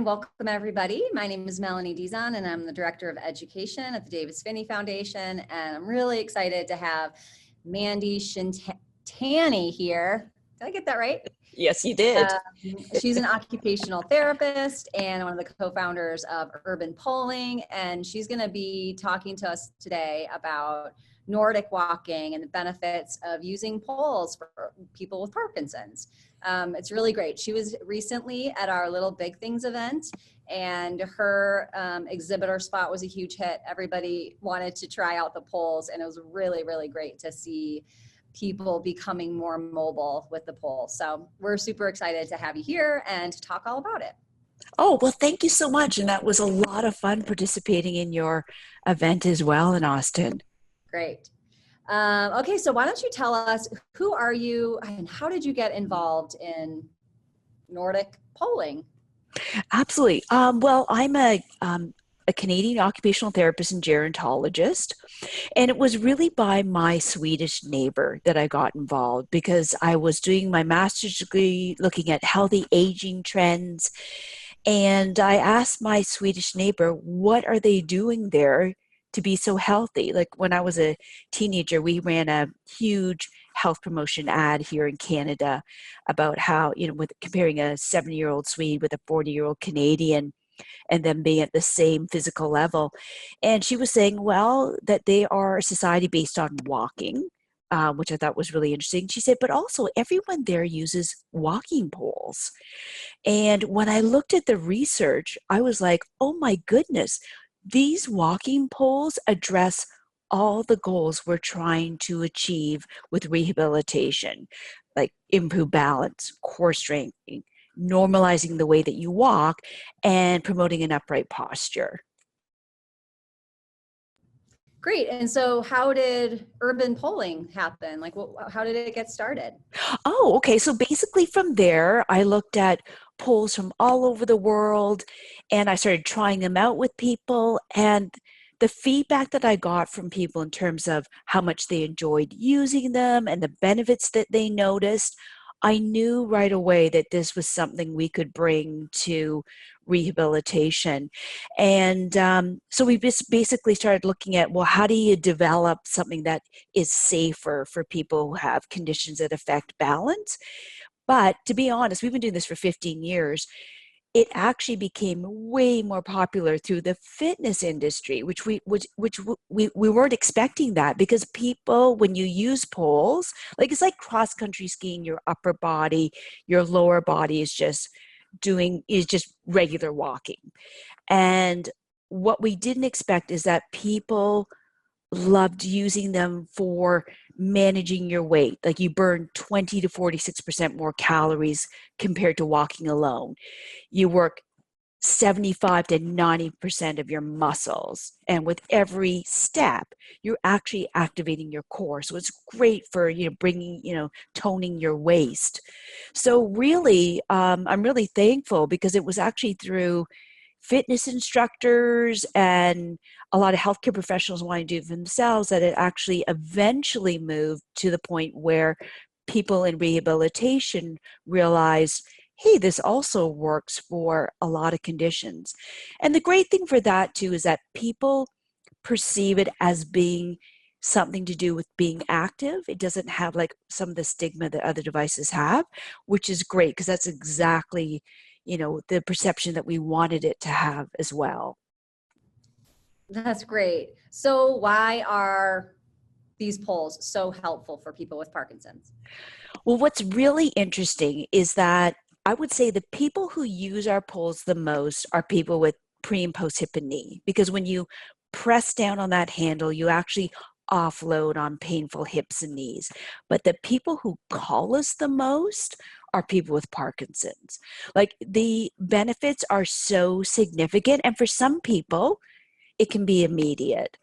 and welcome everybody. My name is Melanie Dizon and I'm the Director of Education at the Davis Phinney Foundation. And I'm really excited to have Mandy Shintani here. Did I get that right? Yes, you did. She's an occupational therapist and one of the co-founders of Urban Polling. And she's going to be talking to us today about Nordic walking and the benefits of using poles for people with Parkinson's. It's really great. She was recently at our Little Big Things event and her exhibitor spot was a huge hit. Everybody wanted to try out the poles and it was really, really great to see people becoming more mobile with the pole. So we're super excited to have you here and to talk all about it. Oh, well, thank you so much. And that was a lot of fun participating in your event as well in Austin. Great. Okay, so why don't you tell us, who are you and how did you get involved in Nordic polling? Absolutely. Well, I'm a Canadian occupational therapist and gerontologist, and it was really by my Swedish neighbor that I got involved because I was doing my master's degree looking at healthy aging trends, and I asked my Swedish neighbor, what are they doing there to be so healthy? Like when I was a teenager, we ran a huge health promotion ad here in Canada about how, with comparing a 70-year-old Swede with a 40-year-old Canadian and them being at the same physical level. And she was saying, well, that they are a society based on walking, which I thought was really interesting. She said, but also everyone there uses walking poles. And when I looked at the research, I was like, oh my goodness, these walking poles address all the goals we're trying to achieve with rehabilitation, like improved balance, core strength, normalizing the way that you walk, and promoting an upright posture. Great. And so how did urban polling happen? Like, how did it get started? Oh, okay. So basically from there, I looked at polls from all over the world and I started trying them out with people. And the feedback that I got from people in terms of how much they enjoyed using them and the benefits that they noticed, I knew right away that this was something we could bring to rehabilitation. And so we just basically started looking at, well, how do you develop something that is safer for people who have conditions that affect balance? But to be honest, we've been doing this for 15 years. It actually became way more popular through the fitness industry, which we weren't expecting that, because people, when you use poles, like it's like cross country skiing, your upper body, your lower body is just regular walking. And what we didn't expect is that people loved using them for managing your weight. Like you burn 20 to 46% more calories compared to walking alone. You work 75 to 90% of your muscles. And with every step, you're actually activating your core. So it's great for, bringing, toning your waist. So really, I'm really thankful because it was actually through fitness instructors and a lot of healthcare professionals wanting to do it for themselves that it actually eventually moved to the point where people in rehabilitation realized, hey, this also works for a lot of conditions. And the great thing for that too is that people perceive it as being something to do with being active. It doesn't have like some of the stigma that other devices have, which is great because that's exactly the perception that we wanted it to have as well. That's great. So why are these poles so helpful for people with Parkinson's? Well, what's really interesting is that I would say the people who use our poles the most are people with pre and post hip and knee, because when you press down on that handle, you actually offload on painful hips and knees. But the people who call us the most are people with Parkinson's. Like the benefits are so significant. And for some people, it can be immediate.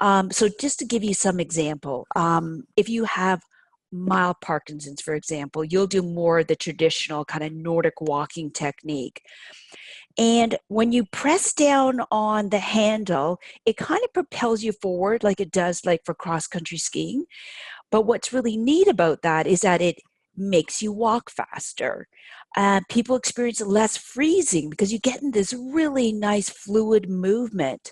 So just to give you some example, if you have mild Parkinson's, for example, you'll do more of the traditional kind of Nordic walking technique. And when you press down on the handle, it kind of propels you forward like it does like for cross-country skiing. But what's really neat about that is that it makes you walk faster. People experience less freezing because you get in this really nice fluid movement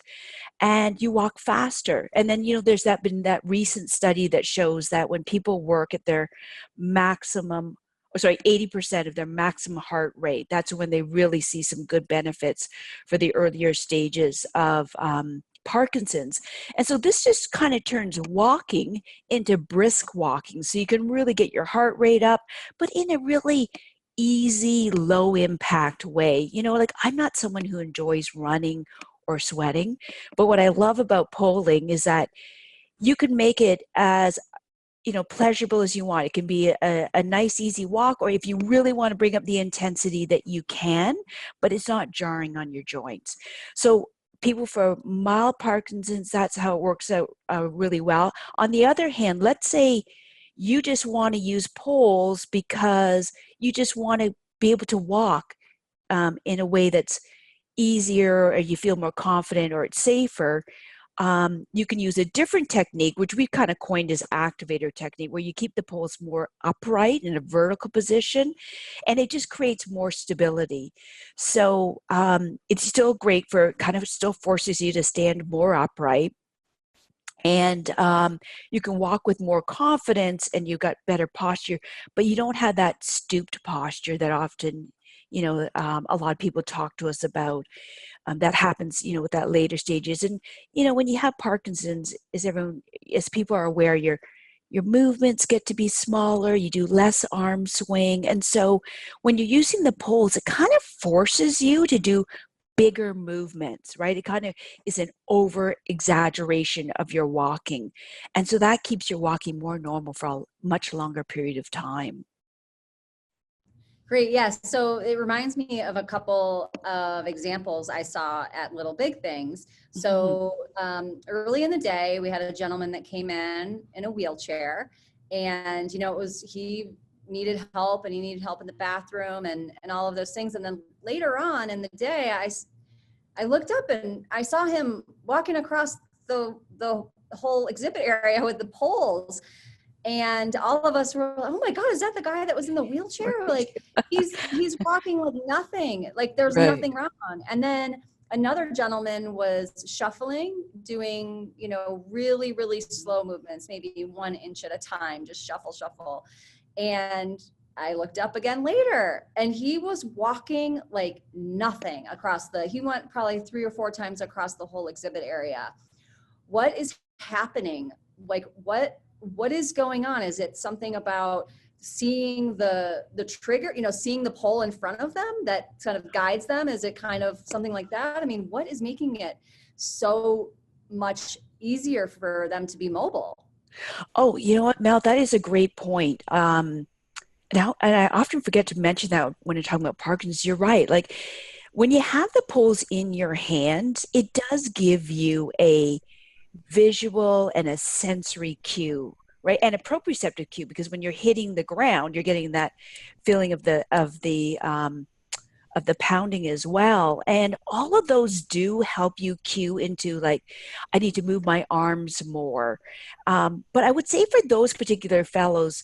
and you walk faster. And then, there's been that recent study that shows that when people work at their maximum, 80% of their maximum heart rate, that's when they really see some good benefits for the earlier stages of Parkinson's. And so this just kind of turns walking into brisk walking. So you can really get your heart rate up, but in a really easy, low impact way. Like I'm not someone who enjoys running or sweating, but what I love about polling is that you can make it as pleasurable as you want. It can be a nice, easy walk, or if you really want to bring up the intensity that you can, but it's not jarring on your joints. So people for mild Parkinson's, that's how it works out really well. On the other hand, let's say you just want to use poles because you just want to be able to walk in a way that's easier, or you feel more confident, or it's safer. You can use a different technique, which we kind of coined as activator technique, where you keep the poles more upright in a vertical position, and it just creates more stability. So it's still great for still forces you to stand more upright. And you can walk with more confidence, and you've got better posture, but you don't have that stooped posture that often, a lot of people talk to us about. That happens, with that later stages. And, when you have Parkinson's, as people are aware, your movements get to be smaller, you do less arm swing. And so when you're using the poles, it kind of forces you to do bigger movements, right? It kind of is an over exaggeration of your walking. And so that keeps your walking more normal for a much longer period of time. Great. Yes. So it reminds me of a couple of examples I saw at Little Big Things. So early in the day, we had a gentleman that came in a wheelchair, and, he needed help, and he needed help in the bathroom and all of those things. And then later on in the day, I looked up and I saw him walking across the whole exhibit area with the poles. And all of us were like, oh my God, is that the guy that was in the wheelchair? Like he's walking with nothing, like there's nothing wrong. And then another gentleman was shuffling, doing, really, really slow movements, maybe 1 inch at a time, just shuffle. And I looked up again later, and he was walking like nothing he went probably 3 or 4 times across the whole exhibit area. What is happening? Like what is going on? Is it something about seeing the trigger, seeing the pole in front of them that kind of guides them? Is it kind of something like that? I mean, what is making it so much easier for them to be mobile? Oh, you know what, Mel, that is a great point. Now, and I often forget to mention that when you're talking about Parkinson's, you're right. Like when you have the poles in your hand, it does give you a visual and a sensory cue, right? And a proprioceptive cue, because when you're hitting the ground, you're getting that feeling of the pounding as well. And all of those do help you cue into like, I need to move my arms more. But I would say for those particular fellows,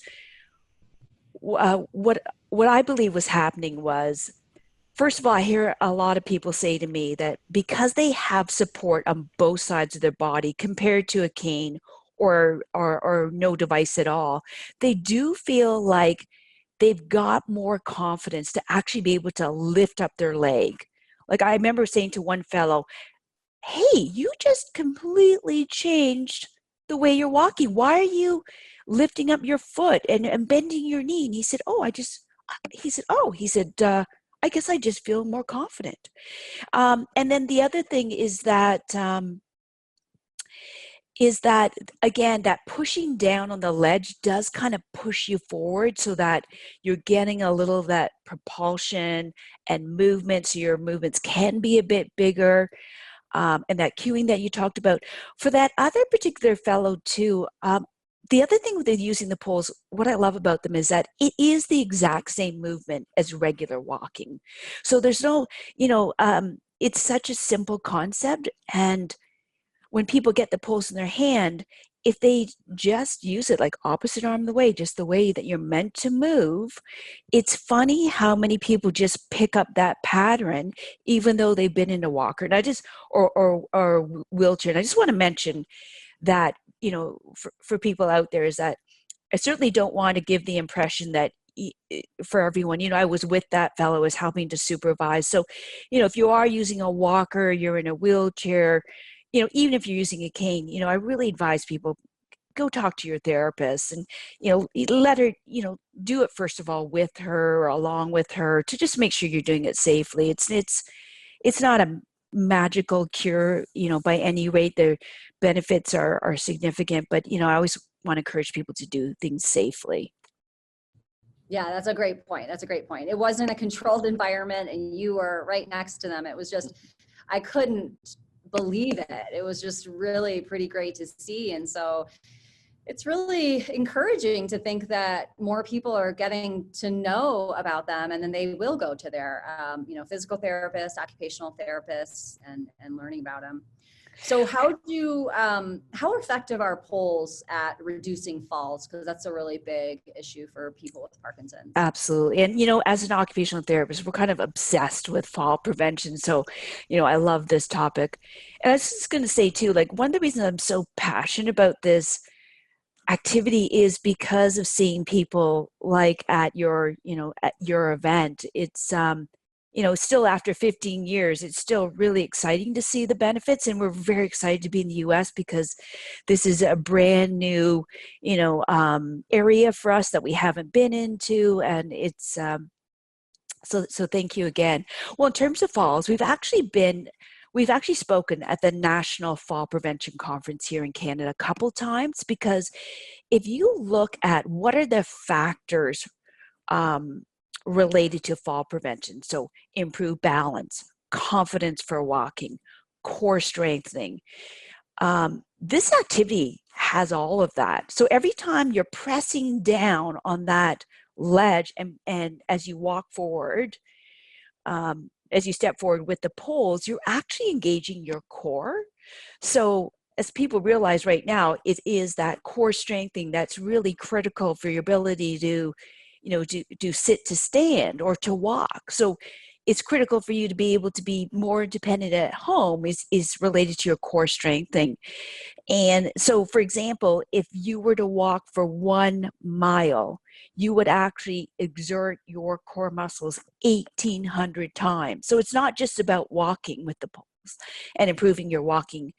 what I believe was happening was, first of all, I hear a lot of people say to me that because they have support on both sides of their body compared to a cane or no device at all, they do feel like they've got more confidence to actually be able to lift up their leg. Like I remember saying to one fellow, hey, you just completely changed the way you're walking. Why are you lifting up your foot and bending your knee? And he said, I guess I just feel more confident. And then the other thing is that again, that pushing down on the ledge does kind of push you forward so that you're getting a little of that propulsion and movement, so your movements can be a bit bigger. And that cueing that you talked about. For that other particular fellow too, the other thing with using the poles, what I love about them is that it is the exact same movement as regular walking. So there's no, it's such a simple concept. And when people get the poles in their hand, if they just use it like opposite arm of the way, just the way that you're meant to move, it's funny how many people just pick up that pattern, even though they've been in a walker. And I just, or wheelchair. And I just want to mention that, for people out there, is that I certainly don't want to give the impression that for everyone, I was with that fellow, I was helping to supervise. So, if you are using a walker, you're in a wheelchair, even if you're using a cane, I really advise people, go talk to your therapist and, let her, do it first of all with her or along with her to just make sure you're doing it safely. It's not a magical cure, by any rate. The benefits are significant, but, I always want to encourage people to do things safely. Yeah, that's a great point. That's a great point. It wasn't a controlled environment and you were right next to them. It was just, I couldn't believe it. It was just really pretty great to see. And so it's really encouraging to think that more people are getting to know about them, and then they will go to their, physical therapists, occupational therapists, and learning about them. So how effective are poles at reducing falls? Because that's a really big issue for people with Parkinson's. Absolutely. And, as an occupational therapist, we're kind of obsessed with fall prevention. So, I love this topic. And I was just going to say too, like, one of the reasons I'm so passionate about this activity is because of seeing people like at your event. It's, still after 15 years, it's still really exciting to see the benefits. And we're very excited to be in the US because this is a brand new, area for us that we haven't been into. And it's, so thank you again. Well, in terms of falls, we've actually spoken at the National Fall Prevention Conference here in Canada a couple times, because if you look at what are the factors related to fall prevention, so improved balance, confidence for walking, core strengthening, this activity has all of that. So every time you're pressing down on that ledge and as you walk forward, as you step forward with the poles, you're actually engaging your core. So as people realize right now, it is that core strengthening that's really critical for your ability to, do sit to stand or to walk. So it's critical for you to be able to be more independent at home is related to your core strengthening. And so, for example, if you were to walk for 1 mile, you would actually exert your core muscles 1,800 times. So it's not just about walking with the poles and improving your walking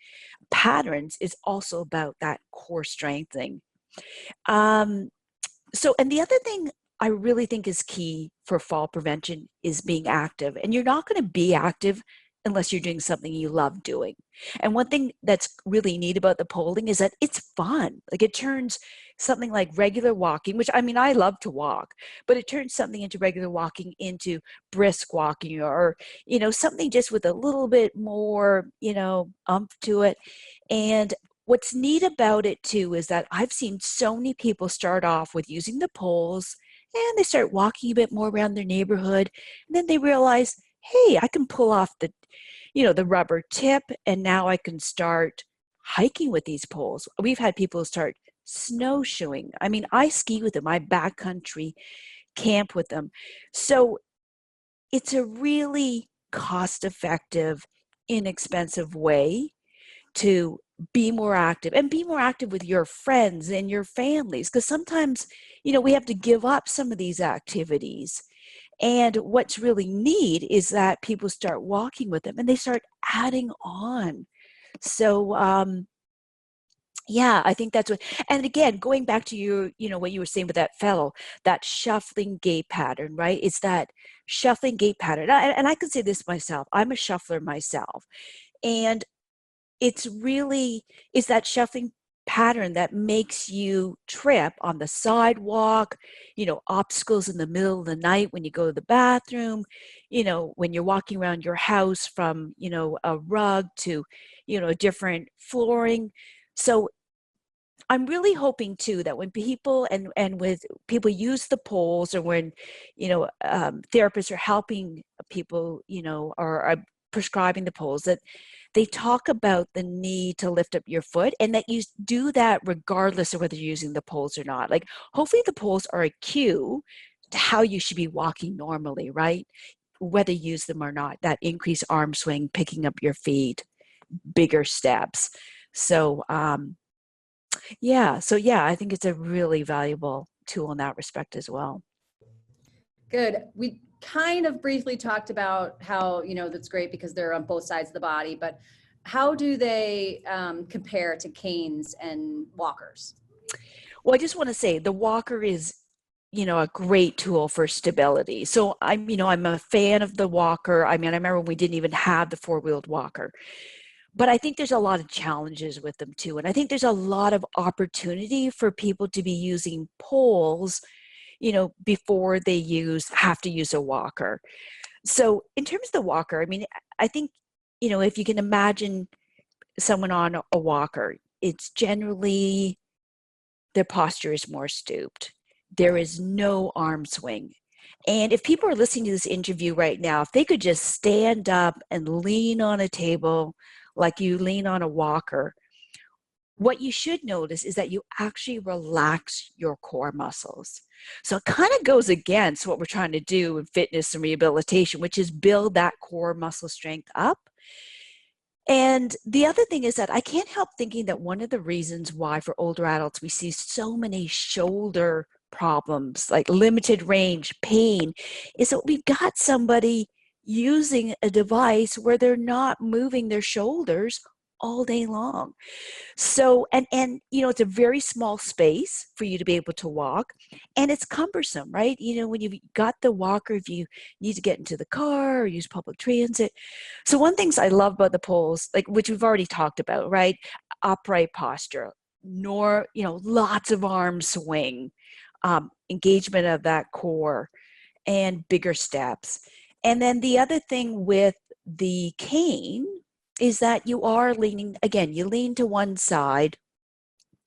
patterns. It's also about that core strengthening. And the other thing I really think is key for fall prevention is being active. And you're not going to be active unless you're doing something you love doing. And one thing that's really neat about the polling is that it's fun. Like, it turns something like regular walking, which, I mean, I love to walk, but it turns something into regular walking into brisk walking, or, something just with a little bit more, umph to it. And what's neat about it too is that I've seen so many people start off with using the poles, and they start walking a bit more around their neighborhood, and then they realize, hey, I can pull off the rubber tip, and now I can start hiking with these poles. We've had people start snowshoeing. I mean, I ski with them. I backcountry camp with them. So it's a really cost-effective, inexpensive way to be more active, and be more active with your friends and your families. Because sometimes, we have to give up some of these activities. And what's really neat is that people start walking with them and they start adding on. So, yeah, I think that's what, and again, going back to what you were saying with that fellow, that shuffling gait pattern, right? It's that shuffling gait pattern. And I can say this myself, I'm a shuffler myself. And it's that shuffling pattern that makes you trip on the sidewalk, obstacles in the middle of the night when you go to the bathroom, when you're walking around your house from, a rug to, a different flooring. So I'm really hoping too that when people and with people use the poles, or when therapists are helping people, or prescribing the poles, that they talk about the need to lift up your foot, and that you do that regardless of whether you're using the poles or not. Like, hopefully the poles are a cue to how you should be walking normally, right? Whether you use them or not, that increased arm swing, picking up your feet, bigger steps. So, yeah, I think it's a really valuable tool in that respect as well. Good. We kind of briefly talked about how, that's great because they're on both sides of the body, but how do they compare to canes and walkers? Well, I just want to say the walker is, a great tool for stability. So I'm a fan of the walker. I mean, I remember when we didn't even have the four-wheeled walker. But I think there's a lot of challenges with them too. And I think there's a lot of opportunity for people to be using poles, before they have to use a walker. So in terms of the walker, I mean, I think, if you can imagine someone on a walker, it's generally their posture is more stooped. There is no arm swing. And if people are listening to this interview right now, if they could just stand up and lean on a table like you lean on a walker, what you should notice is that you actually relax your core muscles. So it kind of goes against what we're trying to do in fitness and rehabilitation, which is build that core muscle strength up. And the other thing is that I can't help thinking that one of the reasons why for older adults we see so many shoulder problems, like limited range, pain, is that we've got somebody using a device where they're not moving their shoulders all day long. So, and it's a very small space for you to be able to walk, and it's cumbersome, right? When you've got the walker, if you need to get into the car or use public transit. So one things I love about the poles, like, which we've already talked about, right? Upright posture, lots of arm swing, engagement of that core, and bigger steps. And then the other thing with the cane is that you are leaning, again, you lean to one side.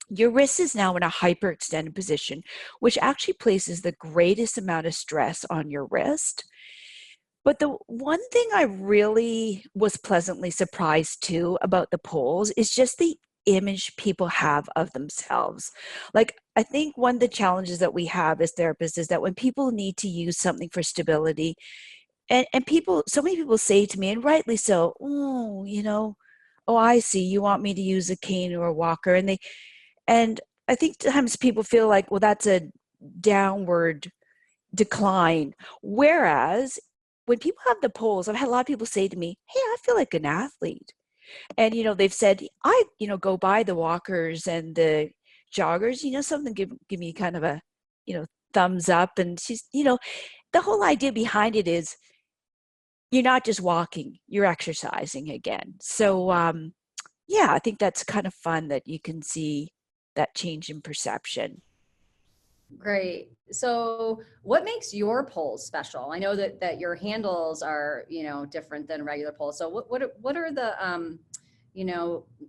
Your wrist is now in a hyperextended position, which actually places the greatest amount of stress on your wrist. But the one thing I really was pleasantly surprised too about the poles is just the image people have of themselves. Like, I think one of the challenges that we have as therapists is that when people need to use something for stability, and so many people say to me, and rightly so, oh, I see, you want me to use a cane or a walker. And I think times people feel like, well, that's a downward decline. Whereas when people have the poles, I've had a lot of people say to me, hey, I feel like an athlete. And, they've said, I, go by the walkers and the joggers, something give me kind of a, thumbs up. And she's, the whole idea behind it is you're not just walking, you're exercising again. So, I think that's kind of fun that you can see that change in perception. Great. So what makes your poles special? I know that your handles are, different than regular poles. So what are the,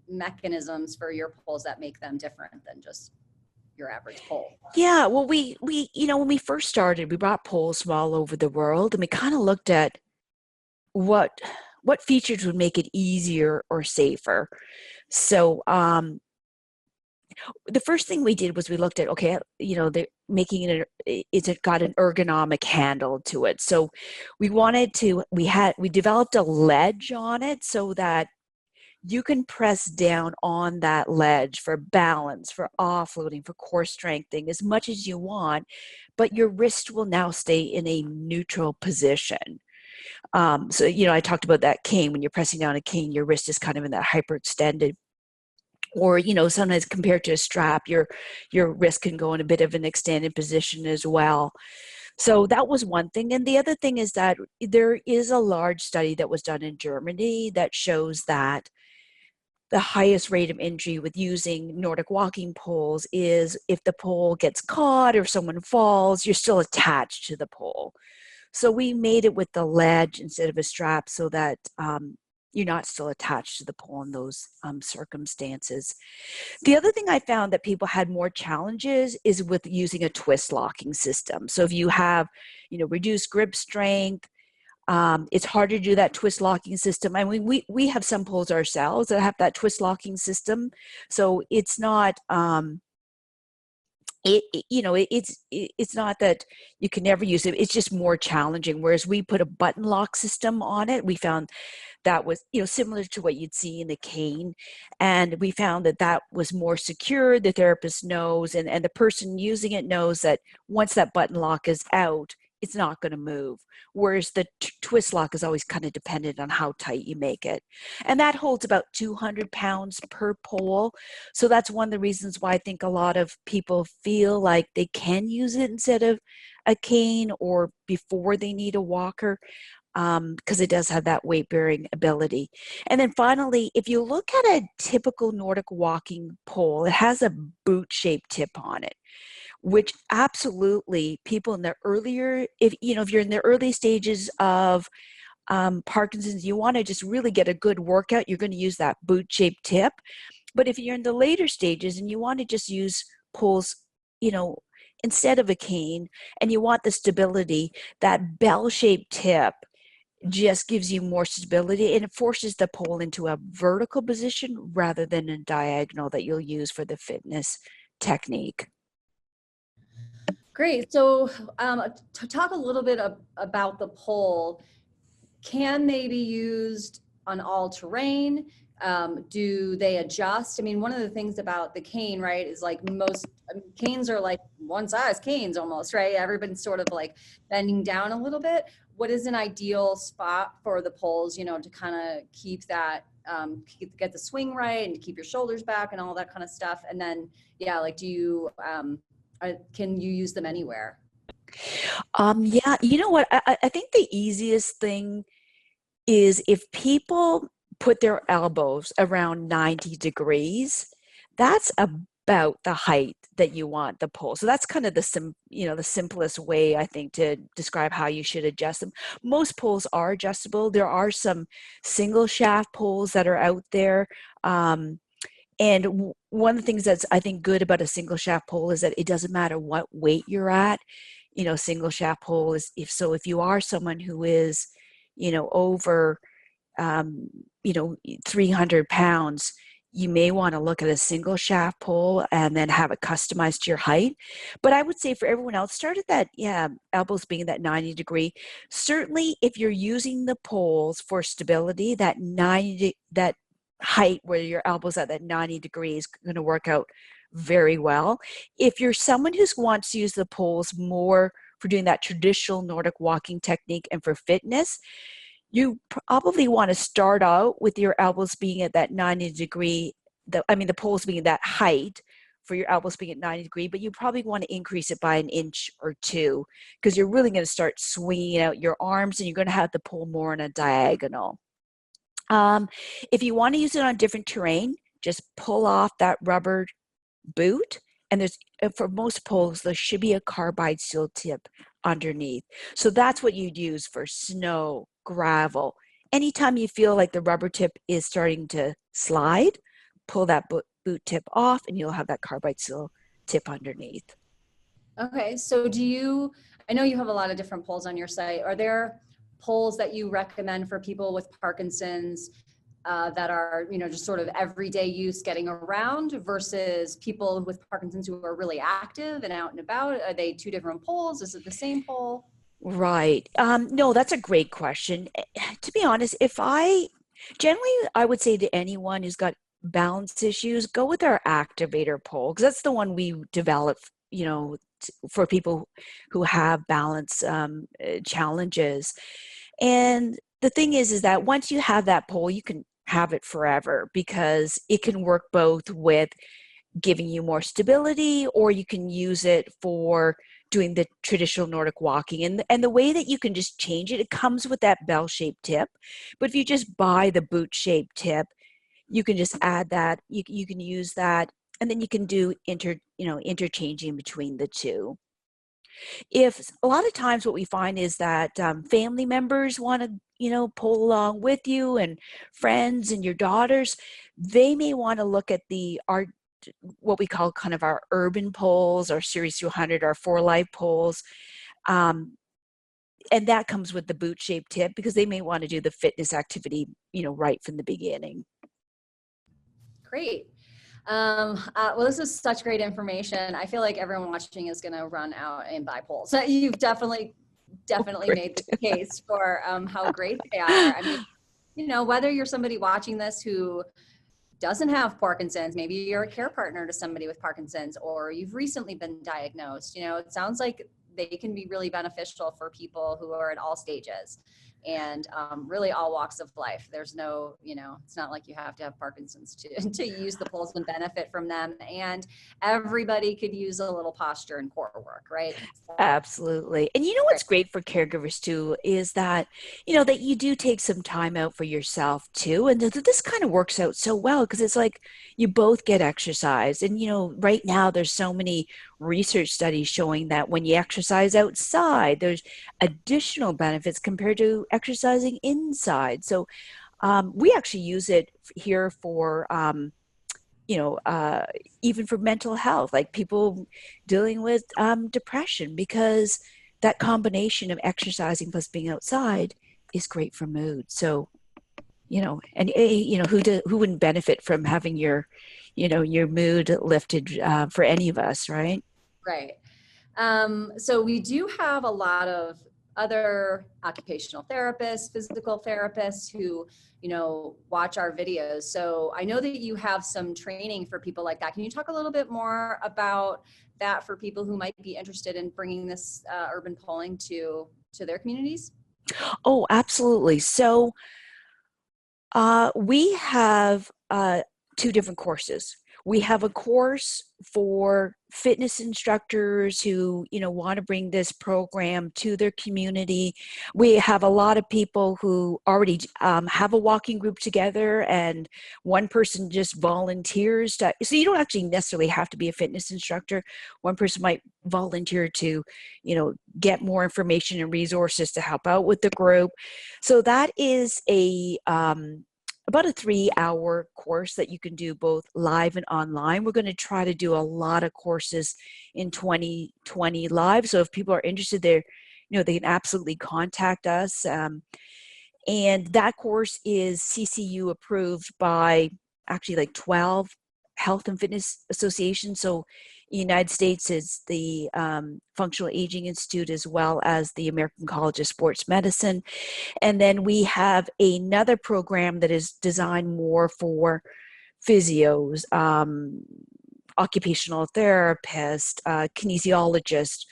mechanisms for your poles that make them different than just your average pole? Yeah, well, we when we first started, we brought poles from all over the world, and we kind of looked at what features would make it easier or safer. So the first thing we did was we looked at, okay, they're making it got an ergonomic handle to it. So we developed a ledge on it so that you can press down on that ledge for balance, for offloading, for core strengthening as much as you want, but your wrist will now stay in a neutral position. So, I talked about that cane. When you're pressing down a cane, your wrist is kind of in that hyperextended, or, sometimes compared to a strap, your wrist can go in a bit of an extended position as well. So that was one thing. And the other thing is that there is a large study that was done in Germany that shows that the highest rate of injury with using Nordic walking poles is if the pole gets caught or someone falls, you're still attached to the pole. So we made it with the ledge instead of a strap so that you're not still attached to the pole in those circumstances. The other thing I found that people had more challenges is with using a twist locking system. So if you have, reduced grip strength, It's harder to do that twist locking system. I mean, we have some poles ourselves that have that twist locking system. So it's not, it's not that you can never use it. It's just more challenging. Whereas we put a button lock system on it, we found that was, similar to what you'd see in the cane. And we found that that was more secure. The therapist knows, and the person using it knows that once that button lock is out, it's not going to move. Whereas the twist lock is always kind of dependent on how tight you make it. And that holds about 200 pounds per pole. So that's one of the reasons why I think a lot of people feel like they can use it instead of a cane or before they need a walker, because it does have that weight bearing ability. And then finally, if you look at a typical Nordic walking pole, it has a boot shaped tip on it, which absolutely people in the earlier, if you're in the early stages of Parkinson's, you want to just really get a good workout, you're going to use that boot shaped tip. But if you're in the later stages and you want to just use poles, instead of a cane, and you want the stability, that bell shaped tip just gives you more stability, and it forces the pole into a vertical position rather than a diagonal that you'll use for the fitness technique. Great. So to talk a little bit about the pole, can they be used on all terrain? Do they adjust? I mean, one of the things about the cane, right, is like canes are like one size canes almost, right? Everybody's sort of like bending down a little bit. What is an ideal spot for the poles, to kind of keep that, get the swing right and to keep your shoulders back and all that kind of stuff? And then, yeah, like, do you, can you use them anywhere? Yeah, you know what? I think the easiest thing is if people put their elbows around 90 degrees, that's about the height that you want the pole. So that's kind of the simplest way, I think, to describe how you should adjust them. Most poles are adjustable. There are some single shaft poles that are out there. And one of the things that's, I think, good about a single shaft pole is that it doesn't matter what weight you're at. Single shaft pole is, if you are someone who is, over, 300 pounds, you may want to look at a single shaft pole and then have it customized to your height. But I would say for everyone else, start at that, elbows being that 90 degree. Certainly, if you're using the poles for stability, that height where your elbows at that 90 degrees is going to work out very well. If you're someone who wants to use the poles more for doing that traditional Nordic walking technique and for fitness, you probably want to start out with your elbows being at that 90 degree, the poles being that height for your elbows being at 90 degree, but you probably want to increase it by an inch or two, because you're really going to start swinging out your arms and you're going to have the pole more on a diagonal. If you want to use it on different terrain, just pull off that rubber boot, and for most poles there should be a carbide steel tip underneath. So that's what you'd use for snow, gravel. Anytime you feel like the rubber tip is starting to slide, pull that boot tip off and you'll have that carbide steel tip underneath. Okay, so I know you have a lot of different poles on your site. Are there poles that you recommend for people with Parkinson's that are, just sort of everyday use getting around versus people with Parkinson's who are really active and out and about? Are they two different poles? Is it the same pole? Right. No, that's a great question. To be honest, I would say to anyone who's got balance issues, go with our activator pole, because that's the one we developed, for people who have balance challenges. And the thing is that once you have that pole, you can have it forever, because it can work both with giving you more stability, or you can use it for doing the traditional Nordic walking. And the way that you can just change it, it comes with that bell-shaped tip. But if you just buy the boot-shaped tip, you can just add that. You can use that, and then you can do interchanging between the two. If a lot of times what we find is that family members want to pull along with you, and friends and your daughters, they may want to look at what we call kind of our urban poles, our Series 200, our 4Life poles. and that comes with the boot shape tip, because they may want to do the fitness activity, right from the beginning. Great. Well, this is such great information. I feel like everyone watching is going to run out and buy poles. So you've definitely made the case for how great they are. I mean, whether you're somebody watching this who doesn't have Parkinson's, maybe you're a care partner to somebody with Parkinson's, or you've recently been diagnosed, it sounds like they can be really beneficial for people who are at all stages and really all walks of life. There's no, it's not like you have to have Parkinson's to use the poles and benefit from them. And everybody could use a little posture and core work, right? So, absolutely. And what's great for caregivers too is that, that you do take some time out for yourself too. And this kind of works out so well because it's like you both get exercise. And, right now there's so many research studies showing that when you exercise outside, there's additional benefits compared to exercising inside. So we actually use it here for, even for mental health, like people dealing with depression, because that combination of exercising plus being outside is great for mood. So, and who wouldn't benefit from having your mood lifted for any of us, right? Right. So we do have a lot of other occupational therapists, physical therapists who, watch our videos. So I know that you have some training for people like that. Can you talk a little bit more about that for people who might be interested in bringing this urban polling to their communities? Oh, absolutely. So we have two different courses. We have a course for fitness instructors who, want to bring this program to their community. We have a lot of people who already have a walking group together, and one person just volunteers to, so you don't actually necessarily have to be a fitness instructor. One person might volunteer to, get more information and resources to help out with the group. So that is about a 3-hour course that you can do both live and online. We're going to try to do a lot of courses in 2020 live. So if people are interested there, they can absolutely contact us. And that course is CCU approved by actually like 12 health and fitness associations. So the United States is the Functional Aging Institute, as well as the American College of Sports Medicine. And then we have another program that is designed more for physios, occupational therapists, kinesiologists,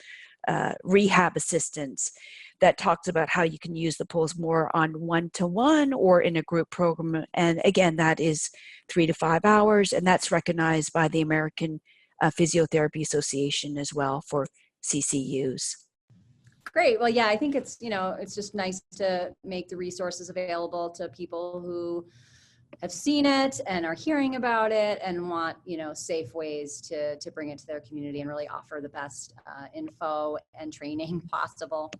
rehab assistants, that talks about how you can use the poles more on one-to-one or in a group program. And again, that is 3 to 5 hours, and that's recognized by the American Physiotherapy Association as well for CCUs. Great. Well, yeah, I think it's, it's just nice to make the resources available to people who have seen it and are hearing about it and want, safe ways to bring it to their community and really offer the best info and training possible.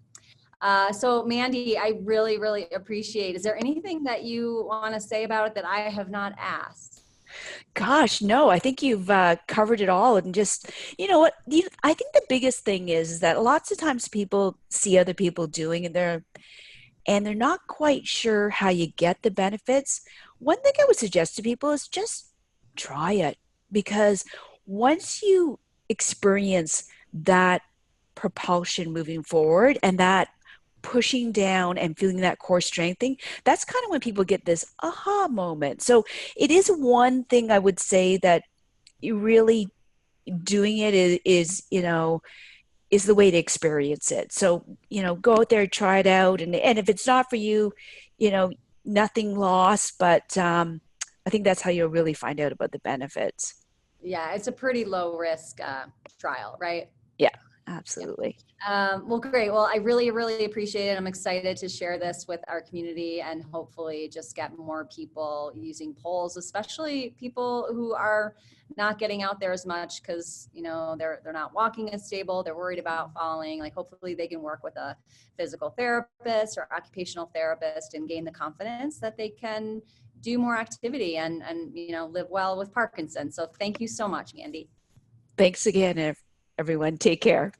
So Mandy, I really, really appreciate. Is there anything that you want to say about it that I have not asked? Gosh, no, I think you've covered it all. And just, what, I think the biggest thing is that lots of times people see other people doing it, and they're not quite sure how you get the benefits. One thing I would suggest to people is just try it, because once you experience that propulsion moving forward and that pushing down and feeling that core strengthening, that's kind of when people get this aha moment. So it is one thing I would say that you really doing it is the way to experience it. So, go out there, try it out. And if it's not for you, nothing lost, but I think that's how you'll really find out about the benefits. Yeah, it's a pretty low risk trial, right? Yeah, absolutely. Well, great. Well, I really, really appreciate it. I'm excited to share this with our community and hopefully just get more people using poles, especially people who are not getting out there as much because, they're not walking as stable. They're worried about falling. Like, hopefully they can work with a physical therapist or occupational therapist and gain the confidence that they can do more activity and live well with Parkinson's. So thank you so much, Mandy. Thanks again, everyone. Take care.